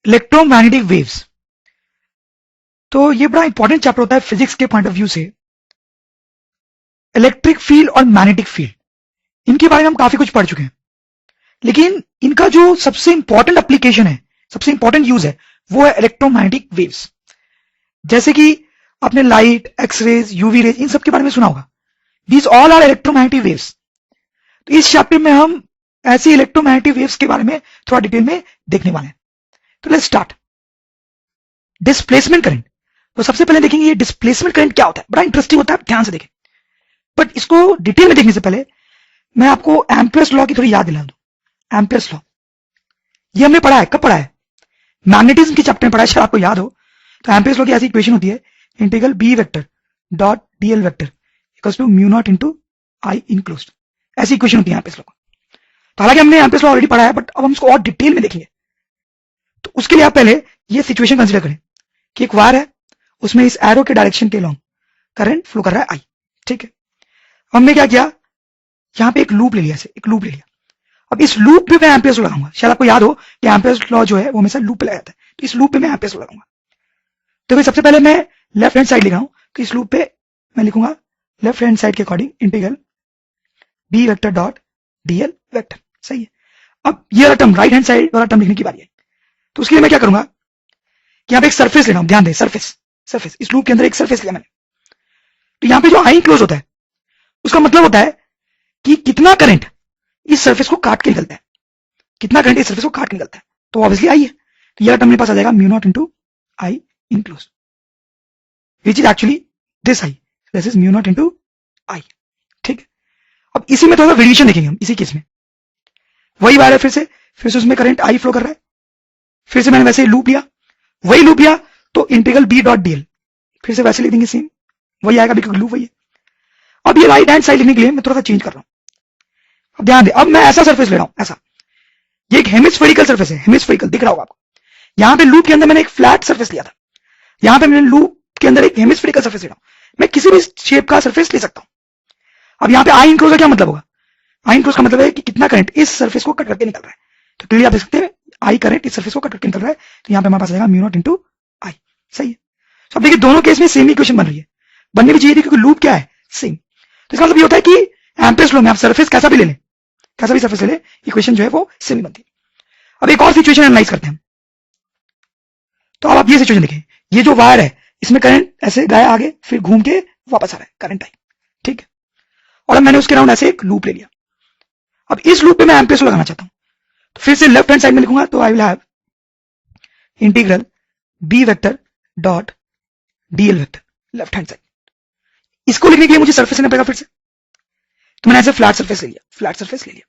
Electromagnetic waves. तो ये बड़ा इंपॉर्टेंट चैप्टर होता है फिजिक्स के पॉइंट ऑफ व्यू से। इलेक्ट्रिक फील्ड और मैग्नेटिक फील्ड, इनके बारे में हम काफी कुछ पढ़ चुके हैं, लेकिन इनका जो सबसे इंपॉर्टेंट एप्लीकेशन है, सबसे इंपॉर्टेंट यूज है, वो है इलेक्ट्रोमैग्नेटिक वेव्स। जैसे कि आपने लाइट, एक्सरेज, यूवी रेज, इन सब के बारे में सुना होगा। These all are electromagnetic waves. तो इस चैप्टर में हम ऐसी इलेक्ट्रोमैग्नेटिक वेव्स के बारे में थोड़ा डिटेल में देखने वाले हैं। तो लेट्स स्टार्ट। Displacement current. तो सबसे पहले देखेंगे ये डिस्प्लेसमेंट करंट क्या होता है। बड़ा इंटरेस्टिंग होता है, ध्यान से देखें। बट इसको डिटेल में देखने से पहले मैं आपको एम्पियर्स लॉ की थोड़ी याद दिला दूं। एम्पियर्स लॉ ये हमने पढ़ा है, कब पढ़ा है? मैग्नेटिज्म के चैप्टर में पढ़ा है, शायद आपको याद हो। तो एम्पियर्स लॉ की ऐसी इक्वेशन होती है, integral B vector dot DL vector equals to mu naught into I enclosed. ऐसी इक्वेशन होती है एम्पियर्स लॉ को। तो हालांकि हमने एम्पियर्स लॉ ऑलरेडी पढ़ा है, बट अब हम इसको और डिटेल में देखेंगे। तो उसके लिए आप पहले ये सिचुएशन कंसीडर करें कि एक वायर है, उसमें इस एरो के डायरेक्शन के लॉन्ग करंट फ्लो कर रहा है आई। ठीक है, हमने क्या किया, यहां पे एक लूप ले लिया, एक लूप ले लिया। अब इस लूप पे मैं एम्पियर्स लॉ लगाऊंगा। शायद आपको याद हो कि एम्पियर्स लॉ जो है वो हमेशा लूप पे लगाया जाता है। तो इस लूप पे मैं एम्पियर्स लॉ लगाऊंगा। तो फिर सबसे पहले मैं लेफ्ट हैंड साइड लिख रहा हूं, तो इस लूप पे मैं लिखूंगा लेफ्ट हैंड साइड के according integral B vector dot DL vector. सही है। अब ये वाला टर्म, राइट हैंड साइड वाला टर्म लिखने की बारी है। तो उसके लिए मैं क्या करूंगा कि यहाँ पे एक सरफेस ले रहा हूं। ध्यान दें, सरफेस, सरफेस, इस लूप के अंदर एक सरफेस लिया मैंने। तो यहाँ पे जो आई क्लोज होता है, उसका मतलब होता है कि कितना करंट इस सरफेस को काट के निकलता है, कितना करंट इस सरफेस को काट के निकलता है। तो ऑब्वियसली आई है। तो यह टर्म मेरे पास आ जाएगा mu naught into I enclose, which is actually this I. This is mu naught into आई। ठीक है, अब इसी में थोड़ा वेरिएशन देखेंगे हम। इसी केस में वही वायर है, फिर से उसमें करंट आई फ्लो कर रहा है। फिर से मैंने वैसे लूप लिया, वही लूप लिया, तो इंटीग्रल बी डॉट डीएल फिर से वैसे लिख देंगे, सेम वही आएगा बिकॉज लूप वही है। अब ये राइट हैंड साइड लिखने के लिए मैं थोड़ा सा चेंज कर रहा हूं। अब ध्यान दे, अब मैं ऐसा सरफेस ले रहा हूं, ऐसा। ये एक हेमिस्फेरिकल सरफेस है, हेमिस्फेरिकल दिख रहा होगा आपको। यहां पे लूप के अंदर मैंने एक फ्लैट सरफेस लिया था, यहां पे मैंने लूप के अंदर एक हेमिस्फेरिकल सरफेस ले रहा हूं। मैं किसी भी शेप का सरफेस ले सकता हूं। अब यहां पे आई इनक्लोज का क्या मतलब होगा? आई इनक्लोज का मतलब है कि कितना करंट इस सरफेस को कट करके निकल रहा है। तो क्लियरली आप देख सकते हैं आई करंट इस सरफेस को कट करके निकल रहा है। तो यहां पे हमारे पास आएगा म्यू नॉट इनटू आई। सही है। तो अब देखिए दोनों केस में सेम इक्वेशन बन रही है, बननी भी चाहिए थी, क्योंकि लूप क्या है, सेम। तो इसका मतलब ये होता है कि एम्पियर्स लॉ में आप सरफेस कैसा भी ले लें, कैसा भी सरफेस ले लें, इक्वेशन जो है वो सेम ही बनती है। अब एक और सिचुएशन एनालाइज करते हैं। तो अब आप ये सिचुएशन देखें, ये जो वायर है इसमें करंट ऐसे गया आगे, फिर घूम के वापस आ रहा है, करंट आई। ठीक है, और अब मैंने उसके राउंड ऐसे एक लूप ले लिया। अब इस लूप पे मैं एम्पियर्स लगाना चाहता हूं, तो फिर से लेफ्ट हैंड साइड में लिखूंगा, तो I will have integral B vector dot DL vector left hand side. इसको लिखने के लिए मुझे सरफेस लेना पड़ेगा फिर से। तो मैंने ऐसे फ्लैट सरफेस ले लिया, फ्लैट सरफेस ले लिया।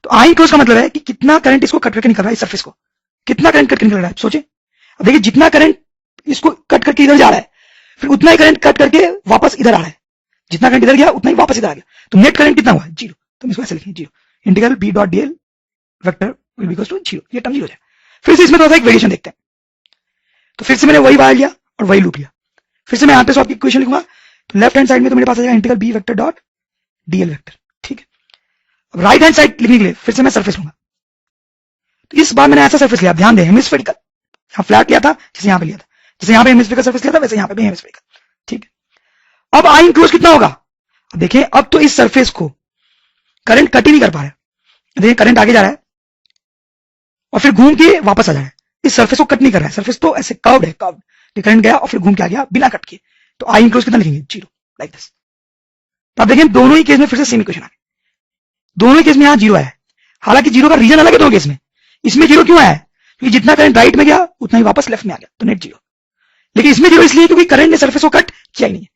तो आई क्लोज का मतलब है कि कितना करंट इसको कट करके निकल रहा है, इस सरफेस को कितना करंट कट करके निकल रहा है। सोचे, अब देखिए जितना करंट इसको कट करके इधर जा रहा है, फिर उतना ही करंट कट करके वापस इधर आ रहा है। जितना करंट इधर गया उतना ही वापस इधर आ गया। तो नेट करंट कितना हुआ? जीरो। तो इसको ऐसे लिखेंगे, zero. Integral B dot DL vector will be equal to zero. ये टर्म जीरो हो जाएगा। फिर से इसमें थोड़ा सा एक वेरिएशन देखते हैं। तो फिर से मैंने वही वायर लिया और वही लूप लिया। फिर से मैं यहाँ पे आपकी इक्वेशन लिखूंगा। तो लेफ्ट हैंड साइड में तो मेरे पास आ जाएगा integral B vector dot DL vector. ठीक है, अब राइट हैंड साइड लिखने के लिए फिर से मैं सरफेस लूंगा। तो इस बार मैंने ऐसा सरफेस लिया, ध्यान दें, हेमिस्फेरिकल। यहाँ फ्लैट लिया था, जैसे यहाँ पे लिया था, जैसे यहाँ पे हेमिस्फेरिकल सरफेस लिया था, वैसे यहाँ पे भी हेमिस्फेरिकल। ठीक है, अब आई इनक्लोज कितना होगा? अब देखें, अब तो इस सरफेस को करंट कट ही नहीं कर पा रहा है। देखिए करंट आगे जा रहा है और फिर घूम के वापस आ जा रहा है। इस सरफेस को कट नहीं कर रहा है, सरफेस तो ऐसे कर्व्ड है, कर्व्ड। करंट गया और फिर घूम के आ गया बिना कट के। तो आई इनक्लोज कितना लिखेंगे? Zero, like this. तो आप देखें दोनों ही केस में फिर से सेम इक्वेशन आ गई। दोनों ही केस में यहाँ जीरो आया है। हालांकि जीरो का रीजन अलग है दोनों केस में। इसमें जीरो क्यों आया है? क्योंकि जितना करंट राइट में गया उतना ही वापस लेफ्ट में आ गया, तो नेट जीरो। लेकिन इसमें जीरो इसलिए क्योंकि करंट ने सरफेस को कट किया ही नहीं है।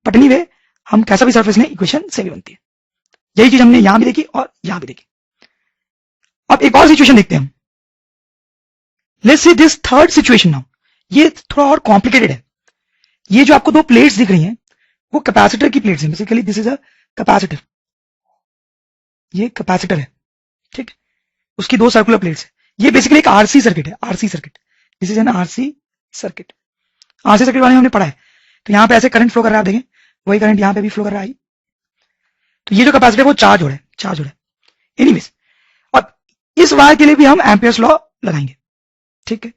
बट एनीवे, हम कैसा भी सरफेस लें, इक्वेशन सेम ही बनती है। यही चीज हमने यहां भी देखी और यहां भी देखी। अब एक और सिचुएशन देखते हैं हम। Let's see this third situation now. ये थोड़ा और कॉम्प्लिकेटेड है। ये जो आपको दो प्लेट्स दिख रही हैं वो कैपेसिटर की प्लेट्स हैं। Basically this is a capacitor, ये कैपेसिटर है। ठीक, उसकी दो सर्कुलर प्लेट्स है। ये बेसिकली एक आरसी सर्किट है, RC circuit. This is an RC circuit. RC circuit वाले हमने पढ़ा है। तो यहाँ पे ऐसे करंट फ्लो कर रहा है, आप देखें वही करंट यहाँ पे भी फ्लो कर रहा है। तो ये जो कैपेसिटर है वो चार्ज हो रहा है, चार्ज हो रहा है। एनीवेज, अब इस वायर के लिए भी हम एम्पियर्स लॉ लगाएंगे। ठीक है,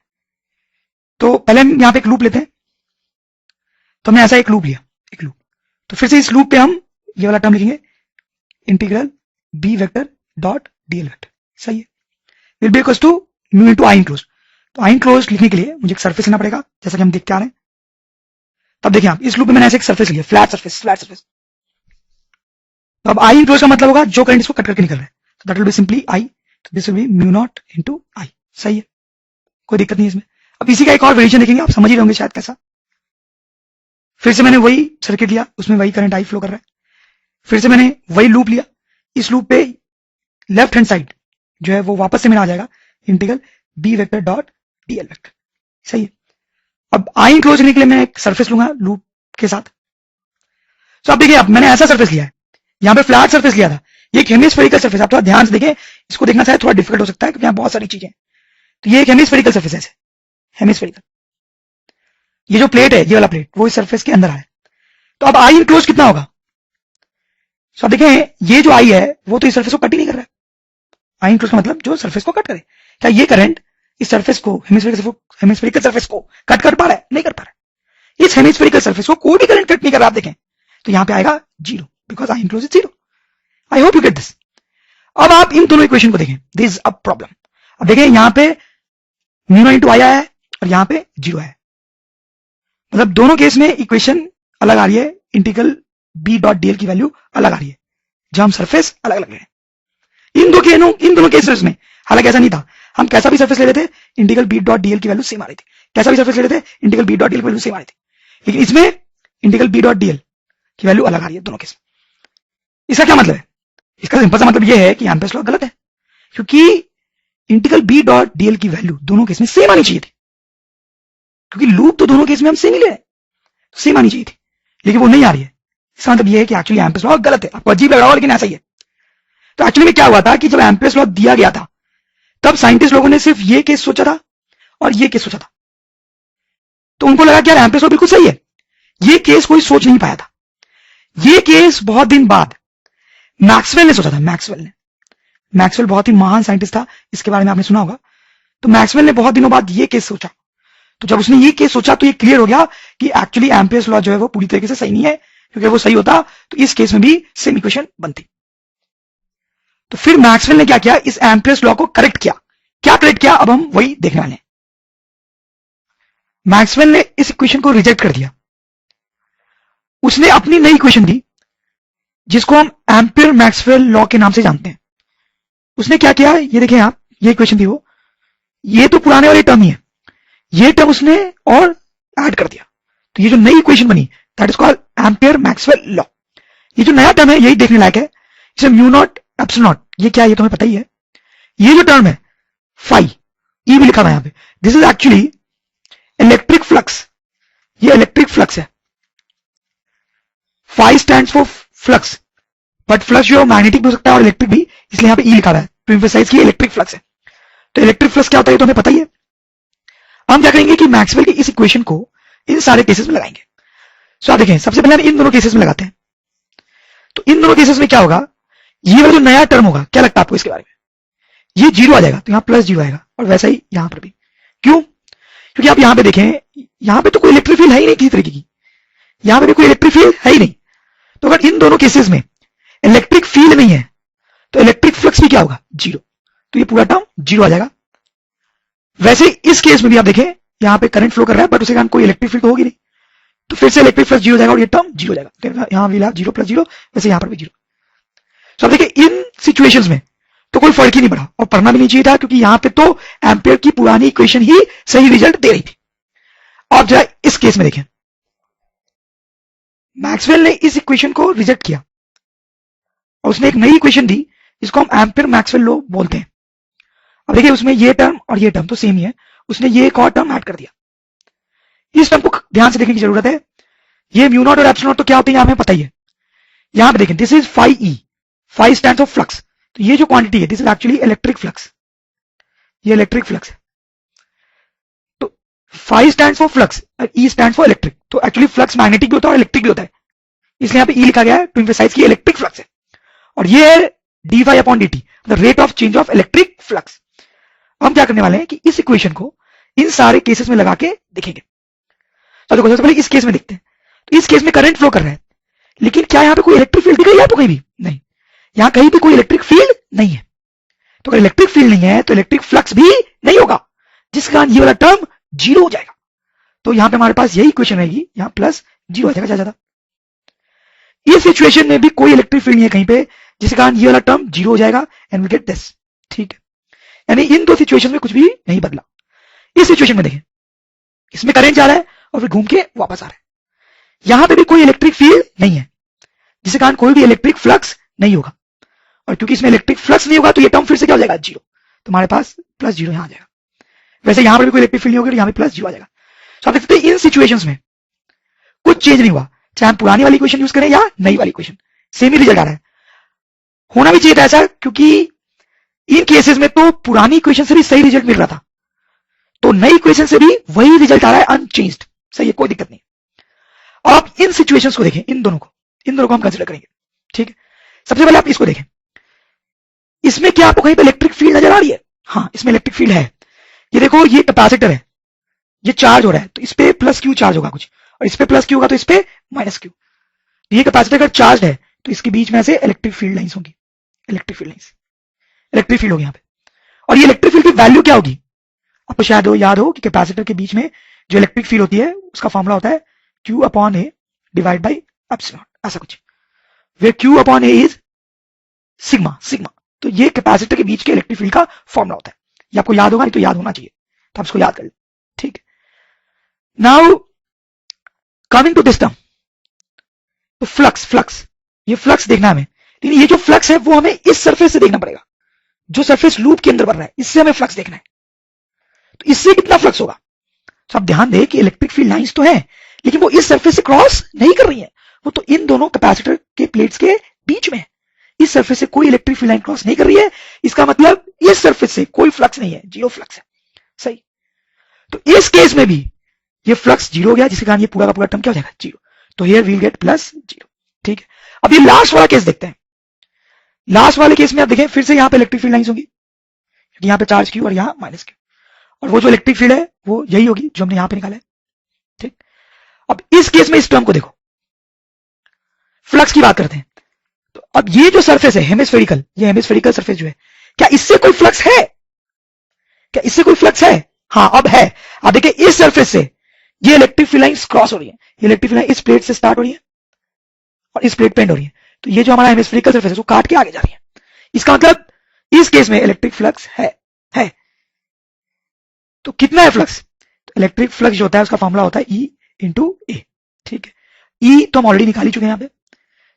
तो पहले हम यहाँ पे एक लूप लेते हैं, तो हमने ऐसा एक लूप लिया, एक लूप, तो फिर से इस लूप पे हम ये वाला टर्म लिखेंगे, integral B vector dot DL vector, सही है, will be equals to mu into I enclose. तो आई इनक्लोज लिखने के लिए मुझे एक सरफेस लेना पड़ेगा, जैसा कि हम देखते आ रहे हैं। तब देखिए आप इस लूप में मैंने ऐसे एक सरफेस लिया, फ्लैट सरफेस, फ्लैट सरफेस। तो अब आई इनक्लोज का मतलब होगा जो करंट इसको कट करके निकल रहा है, तो that will be simply I, तो this will be mu naught into I, सही है, कोई दिक्कत नहीं है इसमें। अब इसी का एक और वेरिएशन देखेंगे, आप समझ ही रहोगे शायद कैसा। फिर से मैंने वही सर्किट लिया, उसमें वही करंट आई फ्लो कर रहा है, फिर से मैंने वही लूप लिया, इस लूप पे लेफ्ट हैंड साइड जो है वो वापस से मेरा आ जाएगा integral B vector dot DL vector, सही है। अब आई इनक्लोज करने के लिए मैं एक सरफेस लूंगा लूप के साथ। तो आप देखिए, अब मैंने ऐसा सरफेस लिया है, यहाँ पे फ्लैट सरफेस लिया था, ये एक हेमिस्फेरिकल सरफेस, आप थोड़ा ध्यान से देखें, इसको देखना शायद थोड़ा डिफिकल्ट हो सकता है क्योंकि यहाँ बहुत सारी चीजें हैं। तो ये एक हेमिस्फेरिकल सरफेस है, हेमिस्फेरिकल, ये जो प्लेट है, ये वाला प्लेट, वो इस सरफेस के अंदर है। तो अब आई इनक्लोज कितना होगा? तो आप देखें, ये जो आई है वो तो इस सरफेस को कट ही नहीं कर रहा है। आई इनक्लोज का मतलब जो सरफेस को कट करे। क्या ये करंट इस सरफेस को, हेमिस्फेरिकल सरफेस को कट कर पा रहा है? नहीं कर पा रहा है। इस हेमिस्फेरिकल सरफेस को कोई भी करंट कट नहीं कर रहा, आप देखें, तो यहां पे आएगा zero, because I enclose is zero. I hope you get this. अब आप इन दोनों इक्वेशन को देखें, दिस इज अ प्रॉब्लम। अब देखें, यहां पे म्यू इनटू आई आया है और यहां पे जीरो है, मतलब दोनों केस में इक्वेशन अलग आ रही है, इंटीग्रल बी डॉट डीएल की वैल्यू अलग आ रही है, जहां हम सरफेस अलग अलग है। इन दोनों केसेस में हालांकि ऐसा नहीं था, हम कैसा भी सरफेस ले लेते, इंटीग्रल बी डॉट डीएल की वैल्यू सेम आ रही थी, कैसा भी सरफेस ले लेते, इंटीग्रल बी डॉट डीएल की वैल्यू सेम आ रही थी। लेकिन इसमें इंटीग्रल बी डॉट डीएल की वैल्यू अलग आ रही है दोनों केस में। इसका क्या मतलब है? इसका सिंपल सा मतलब यह है कि एम्पेयर्स लॉ गलत है, क्योंकि इंटीग्रल बी डॉट डीएल की वैल्यू दोनों केस में सेम आनी चाहिए थी, क्योंकि लूप तो दोनों केस में हम सेम ही ले रहे हैं, सेम आनी चाहिए थी, लेकिन वो नहीं आ रही है। इसका मतलब यह है कि एक्चुअली एम्पेयर्स लॉ गलत है। आपको अजीब लग रहा हो, लेकिन ऐसा ही है। तो एक्चुअली में क्या हुआ था कि जब एम्पेयर्स लॉ दिया गया था, तब साइंटिस्ट लोगों ने सिर्फ ये केस सोचा था और ये केस सोचा था, तो उनको लगा कि यार एम्पेयर्स लॉ बिल्कुल सही है। ये केस कोई सोच नहीं पाया था। ये केस बहुत दिन बाद मैक्सवेल ने सोचा था। मैक्सवेल बहुत ही महान साइंटिस्ट था, इसके बारे में आपने सुना होगा। तो मैक्सवेल ने बहुत दिनों बाद ये केस सोचा, तो जब उसने ये केस सोचा तो ये क्लियर हो गया कि एक्चुअली एम्पेयर्स लॉ जो है वो पूरी तरीके से सही नहीं है, क्योंकि वो सही होता तो इस केस में भी सेम इक्वेशन बनती। तो फिर मैक्सवेल ने क्या किया, इस एम्पेयर्स लॉ को करेक्ट किया। क्या करेक्ट किया, अब हम वही देखने वाले हैं। मैक्सवेल ने इस इक्वेशन को रिजेक्ट कर दिया, उसने अपनी नई इक्वेशन दी, जिसको हम एम्पियर मैक्सवेल लॉ के नाम से जानते हैं। उसने क्या किया, ये देखें आप, ये इक्वेशन थी वो, ये तो पुराने वाली टर्म ही है, ये टर्म उसने और ऐड कर दिया, तो ये जो नई इक्वेशन बनी that is called ampere Maxwell law. ये जो नया टर्म है यही देखने लायक है, इसे म्यू नॉट एप्सिलॉन नॉट, ये क्या है ये तुम्हें पता ही है। ये जो टर्म है फाई, ई भी लिखा हुआ है यहाँ पे, this is actually electric flux. ये इलेक्ट्रिक फ्लक्स है। Phi stands for flux, but flux जो मैग्नेटिक भी हो सकता है और इलेक्ट्रिक भी, इसलिए यहाँ पे ई लिखा हुआ है टू एम्फसाइज की इलेक्ट्रिक फ्लक्स है। तो इलेक्ट्रिक फ्लक्स क्या होता है तो हमें पता ही है। हम क्या करेंगे कि मैक्सवेल की इस इक्वेशन को इन सारे केसेस में लगाएंगे। सो आप देखें, सबसे पहले हम इन दोनों केसेस में लगाते हैं। तो इन दोनों केसेस में क्या होगा, ये वाला जो नया टर्म होगा, क्या लगता है आपको इसके बारे में, ये जीरो आ जाएगा, तो यहाँ प्लस जीरो आएगा, और वैसा ही यहाँ पर भी। क्यों? क्योंकि आप यहाँ पे देखें, यहाँ पे तो कोई इलेक्ट्रिक फील्ड है ही नहीं किसी तरीके की, यहाँ पे भी कोई इलेक्ट्रिक फील्ड है ही नहीं। तो अगर इन दोनों केसेस में इलेक्ट्रिक फील्ड नहीं है तो इलेक्ट्रिक फ्लक्स भी क्या होगा, जीरो, तो ये पूरा टर्म जीरो आ जाएगा। वैसे इस केस में भी आप देखें, यहाँ पे करंट फ्लो कर रहा है बट उसके कारण कोई इलेक्ट्रिक फील्ड तो होगी नहीं, तो फिर से इलेक्ट्रिक फ्लक्स जीरो हो जाएगा और ये टर्म जीरो हो जाएगा। यहाँ भी जीरो प्लस जीरो, वैसे यहाँ पर भी जीरो। तो आप देखिए, इन सिचुएशंस में तो कोई फर्क ही नहीं पड़ा और पढ़ना भी नहीं चाहिए था, क्योंकि यहाँ पे तो एम्पियर की पुरानी इक्वेशन ही सही रिजल्ट दे रही थी। अब जरा इस केस में देखें, मैक्सवेल ने इस इक्वेशन को रिजेक्ट किया और उसने एक नई इक्वेशन दी, जिसको हम एम्पियर मैक्सवेल लॉ बोलते हैं। अब देखिए, उसमें ये टर्म और ये टर्म तो सेम ही है, उसने ये एक और टर्म ऐड कर दिया। इस टर्म को ध्यान से देखने की जरूरत है। ये म्यू नॉट और एप्सिलॉन नॉट तो क्या होते हैं हमें पता ही है। यहां पे देखें, this is phi E, phi stands for flux, तो ये जो क्वांटिटी है this is actually electric flux, ये इलेक्ट्रिक फ्लक्स है। तो फाई स्टैंड्स फॉर फ्लक्स और ई स्टैंड्स फॉर इलेक्ट्रिक, तो एक्चुअली फ्लक्स मैग्नेटिक भी होता है और इलेक्ट्रिक भी होता है, इसलिए यहाँ पे ई लिखा गया है टू एम्फसाइज की इलेक्ट्रिक फ्लक्स है। और ये है D Y upon D T, the rate of change of electric flux. हम क्या करने वाले हैं कि इस इक्वेशन को इन सारे केसेस में लगा के देखेंगे। तो देखो सबसे पहले इस केस में देखते हैं। तो इस केस में करंट फ्लो कर रहा है, लेकिन क्या यहाँ पे कोई इलेक्ट्रिक फील्ड दिख रही है आपको? कहीं भी नहीं, यहाँ कहीं भी कोई इलेक्ट्रिक फील्ड नहीं है। तो अगर इलेक्ट्रिक फील्ड नहीं है तो इलेक्ट्रिक फ्लक्स भी नहीं होगा, जिस कारण ये वाला टर्म जीरो हो जाएगा। तो यहाँ पे हमारे पास यही इक्वेशन रहेगी, यहाँ प्लस जीरो आ जाएगा ज्यादा। इस सिचुएशन में भी कोई इलेक्ट्रिक फील्ड नहीं है कहीं पे, जिस कारण ये वाला टर्म जीरो हो जाएगा एंड वी गेट दिस। ठीक है, यानी इन दो सिचुएशन में कुछ भी नहीं बदला। इस सिचुएशन में देखें, इसमें करंट जा रहा है और फिर घूम के वापस आ रहा है। यहां पे भी कोई इलेक्ट्रिक फील्ड नहीं है, जिसके कारण कोई भी इलेक्ट्रिक फ्लक्स नहीं होगा। और क्योंकि इसमें इलेक्ट्रिक फ्लक्स नहीं होगा तो ये टर्म फिर से क्या हो जाएगा? जीरो। तो हमारे पास प्लस जीरो यहां आ जाएगा। वैसे यहां पर भी कोई इलेक्ट्रिक फील्ड नहीं होगी, यहां पे प्लस जीरो आ जाएगा। तो आप देख सकते हैं इन सिचुएशंस में कुछ चेंज नहीं हुआ, चाहे हम पुरानी वाली इक्वेशन यूज करें या नई वाली इक्वेशन, सेम ही रिजल्ट आ रहा है। होना भी चाहिए था ऐसा, क्योंकि इन केसेस में तो पुरानी इक्वेशन से भी सही रिजल्ट मिल रहा था, तो नई इक्वेशन से भी वही रिजल्ट आ रहा है अनचेंज्ड। सही है, कोई दिक्कत नहीं। और आप इन सिचुएशंस को देखें, इन दोनों को हम कंसिडर करेंगे। ठीक है, सबसे पहले आप इसको देखें, इसमें क्या आपको कहीं पे इलेक्ट्रिक फील्ड नजर आ रही है? हाँ, इसमें इलेक्ट्रिक फील्ड है। ये देखो, ये कैपेसिटर है, ये चार्ज हो रहा है, तो इस पे प्लस क्यू चार्ज होगा कुछ, और इस पे प्लस क्यू होगा तो इस पे माइनस क्यू। ये कैपेसिटर अगर चार्ज है तो इसके बीच में से इलेक्ट्रिक फील्ड लाइंस होंगी, इलेक्ट्रिक फील्ड होगी यहाँ पे। और ये इलेक्ट्रिक फील्ड की वैल्यू क्या होगी? आपको शायद याद हो कि कैपेसिटर के बीच में जो इलेक्ट्रिक फील्ड होती है उसका फॉर्मूला होता है Q upon A divide by epsilon, ऐसा कुछ, वे Q upon A is sigma. तो ये कैपेसिटर के बीच के इलेक्ट्रिक फील्ड का फॉर्मूला होता है। ये आपको याद होगा, नहीं तो याद होना चाहिए, तो आप इसको याद कर लें। ठीक, now coming to this term, तो फ्लक्स, ये फ्लक्स देखना है हमें, लेकिन ये जो फ्लक्स है वो हमें इस सरफेस से देखना पड़ेगा, जो सरफेस लूप के अंदर बढ़ रहा है, इससे हमें फ्लक्स देखना है। तो इससे कितना फ्लक्स होगा? तो आप ध्यान दें कि इलेक्ट्रिक फील्ड लाइंस तो है, लेकिन वो इस सरफेस से क्रॉस नहीं कर रही है, वो तो इन दोनों कैपेसिटर के प्लेट्स के बीच में है। इस सरफेस से कोई इलेक्ट्रिक फील्ड लाइन क्रॉस नहीं कर रही है, इसका मतलब इस सरफेस से कोई फ्लक्स नहीं है, जीरो फ्लक्स है। सही, तो इस केस में भी ये फ्लक्स जीरो हो गया, जिसके कारण ये पूरा का पूरा टर्म क्या हो जाएगा? जीरो। तो here we'll get plus zero. ठीक है, अब ये लास्ट वाला केस देखते हैं। लास्ट वाले केस में आप देखें, फिर से यहाँ पे इलेक्ट्रिक फील्ड लाइंस होंगी, क्योंकि यहाँ पे चार्ज क्यू और यहाँ माइनस क्यू, और वो जो इलेक्ट्रिक फील्ड है वो यही होगी जो हमने यहाँ पे निकाला है। ठीक, अब इस केस में इस टर्म को देखो, फ्लक्स की बात करते हैं। तो अब ये जो सरफेस है हेमिस्फेरिकल, ये हेमिस्फेरिकल सरफेस जो है, क्या इससे कोई फ्लक्स है? हाँ, अब है। अब देखिए, इस सरफेस से ये इलेक्ट्रिक फील्ड लाइंस क्रॉस हो रही है, ये इलेक्ट्रिक फील्ड लाइन इस प्लेट से स्टार्ट हो रही है और इस प्लेट पे एंड हो रही है। तो ये जो हमारा हेमिस्फेरिकल सरफेस है वो काट के आगे जा रही है। इसका मतलब इस केस में इलेक्ट्रिक फ्लक्स है। तो कितना है फ्लक्स? तो इलेक्ट्रिक फ्लक्स जो होता है उसका फॉर्मूला होता है E इंटू ए। ठीक है, E तो हम ऑलरेडी निकाल ही चुके हैं यहाँ पे,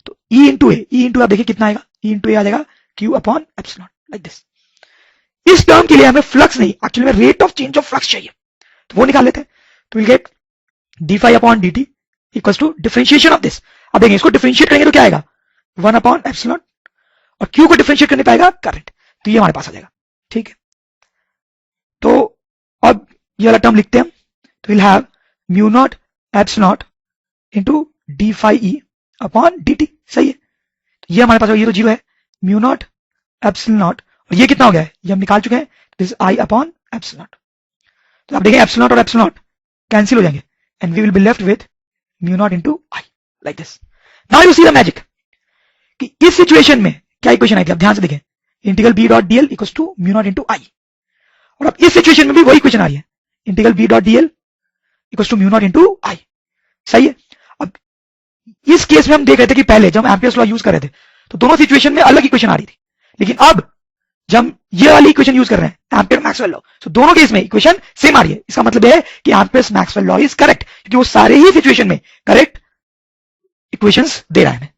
तो E इंटू आप देखिए कितना आएगा, E इंटू ए आ जाएगा Q upon epsilon, like this. इस टर्म के लिए हमें फ्लक्स नहीं, एक्चुअली में rate of change of flux चाहिए, तो वो निकाल लेते हैं। तो will get D phi upon D T equal to differentiation of this. अब देखें, इसको डिफरेंशिएट करेंगे तो क्या आएगा? 1 अपॉन एप्सिलॉन, और Q को डिफरेंशिएट करने पाएगा करंट, तो ये हमारे पास आ जाएगा। ठीक है, तो अब ये वाला टर्म लिखते हैं हम, तो will have mu naught epsilon into D phi E upon D T. सही है, तो ये हमारे पास, ये तो जीरो है, म्यू नॉट एप्सिलॉन, और ये कितना हो गया है? ये हम निकाल चुके हैं, दिस आई अपॉन एप्सिलॉन। तो आप देखें, एप्सिलॉन और एप्सिलॉन कैंसिल हो जाएंगे and we will be left with mu naught into I, like this. Now you see the magic, कि इस सिचुएशन में क्या इक्वेशन आई थी? आप ध्यान से देखें, integral B dot d l equals to mu naught into I, और अब इस सिचुएशन में भी वही इक्वेशन आ रही है, integral B dot d l equals to mu naught into I. सही है, अब इस केस में हम देख रहे थे कि पहले जब हम एम्पियर्स लॉ यूज कर रहे थे तो दोनों सिचुएशन में अलग इक्वेशन आ रही थी, लेकिन अब जब हम ये वाली इक्वेशन यूज कर रहे हैं, एम्पियर मैक्सवेल लॉ, तो दोनों केस में इक्वेशन सेम आ रही है। इसका मतलब है कि amperes Maxwell law is correct, क्योंकि वो सारे ही सिचुएशन में करेक्ट इक्वेशंस दे रहा है हमें।